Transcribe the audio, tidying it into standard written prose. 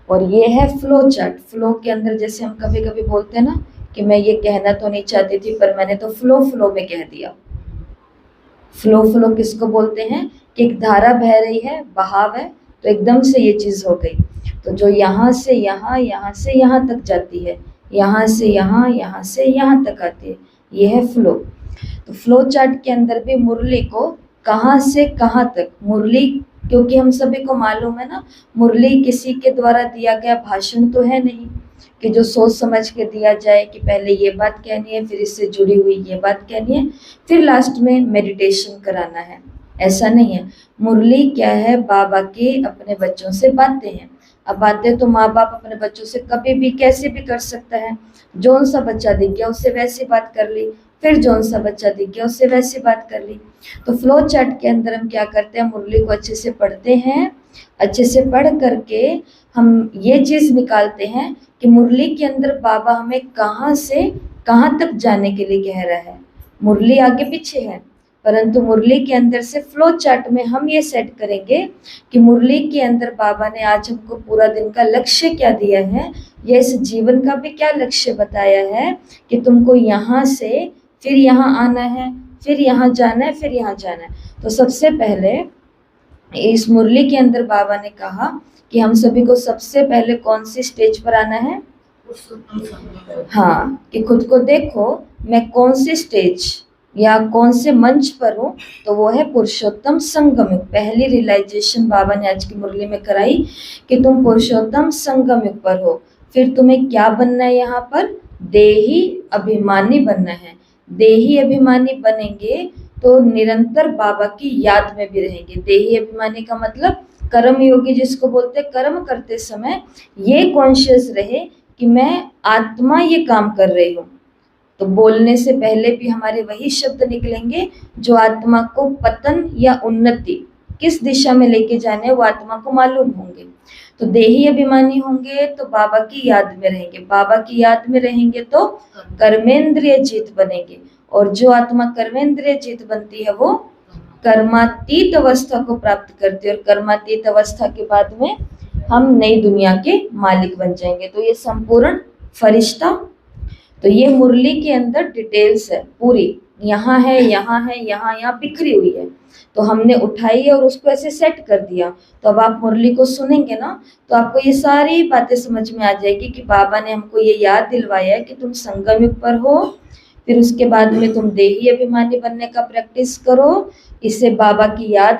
और ये है फ्लो चार्ट। फ्लो के अंदर जैसे हम कभी कभी बोलते हैं ना कि मैं ये कहना तो नहीं चाहती थी पर मैंने तो फ्लो फ्लो में कह दिया। फ्लो फ्लो किसको बोलते हैं कि एक धारा बह रही है, बहाव है, तो एकदम से ये चीज हो गई। तो जो यहाँ से यहाँ, यहाँ से यहाँ तक जाती है, यहाँ से यहाँ, यहाँ से यहाँ तक आती है, ये है फ्लो। तो फ्लो चार्ट के अंदर भी मुरली को कहाँ से कहाँ तक, मुरली, क्योंकि हम सभी को मालूम है ना, मुरली किसी के द्वारा दिया गया भाषण तो है नहीं कि जो सोच समझ के दिया जाए कि पहले ये बात कहनी है, फिर इससे जुड़ी हुई ये बात कहनी है, फिर लास्ट में मेडिटेशन कराना है। ऐसा नहीं है। मुरली क्या है, बाबा के अपने बच्चों से बातें हैं। अब बातें तो माँ बाप अपने बच्चों से कभी भी कैसे भी कर सकता है। जौन सा बच्चा दिख गया उससे वैसी बात कर ली, फिर जौन सा बच्चा दिख गया उससे वैसी बात कर ली। तो फ्लो चार्ट के अंदर हम क्या करते हैं, मुरली को अच्छे से पढ़ते हैं। अच्छे से पढ़ करके हम ये चीज निकालते हैं कि मुरली के अंदर बाबा हमें कहाँ से कहाँ तक जाने के लिए कह रहा है। मुरली आगे पीछे है, परंतु मुरली के अंदर से फ्लो चार्ट में हम ये सेट करेंगे कि मुरली के अंदर बाबा ने आज हमको पूरा दिन का लक्ष्य क्या दिया है, या इस जीवन का भी क्या लक्ष्य बताया है कि तुमको यहाँ से फिर यहाँ आना है, फिर यहाँ जाना है, फिर यहाँ जाना है। तो सबसे पहले इस मुरली के अंदर बाबा ने कहा कि हम सभी को सबसे पहले कौन सी स्टेज पर आना है। हाँ, कि खुद को देखो मैं कौन सी स्टेज या कौन से मंच पर हूँ, तो वो है पुरुषोत्तम संगम युग। पहली रियलाइजेशन बाबा ने आज की मुरली में कराई कि तुम पुरुषोत्तम संगम युग पर हो। फिर तुम्हें क्या बनना है, यहाँ पर देही अभिमानी बनना है। देही अभिमानी बनेंगे तो निरंतर बाबा की याद में भी रहेंगे। देही अभिमानी का मतलब कर्म योगी जिसको बोलते हैं, कर्म करते समय ये कॉन्शियस रहे कि मैं आत्मा ये काम कर रही हूँ। तो बोलने से पहले भी हमारे वही शब्द निकलेंगे जो आत्मा को पतन या उन्नति किस दिशा में लेके जाने हैं वो आत्मा को मालूम होंगे। तो देही अभिमानी होंगे तो बाबा की याद में रहेंगे, बाबा की याद में रहेंगे तो कर्मेंद्रिय जीत बनेंगे, और जो आत्मा कर्मेंद्रिय जीत बनती है वो कर्मातीत अवस्था को प्राप्त करती है, और कर्मातीत अवस्था के बाद में हम नई दुनिया के मालिक बन जाएंगे। तो ये संपूर्ण फरिश्ता। तो ये मुरली के अंदर डिटेल्स है पूरी, यहाँ है, यहाँ है, यहाँ यहाँ बिखरी हुई है, तो हमने उठाई है और उसको ऐसे सेट कर दिया। तो अब आप मुरली को सुनेंगे ना तो आपको ये सारी बातें समझ में आ जाएगी कि बाबा ने हमको ये याद दिलवाया है कि तुम संगम युग पर हो। फिर उसके बाद में तुम देही अभिमानी बनने का प्रैक्टिस करो, इससे बाबा की याद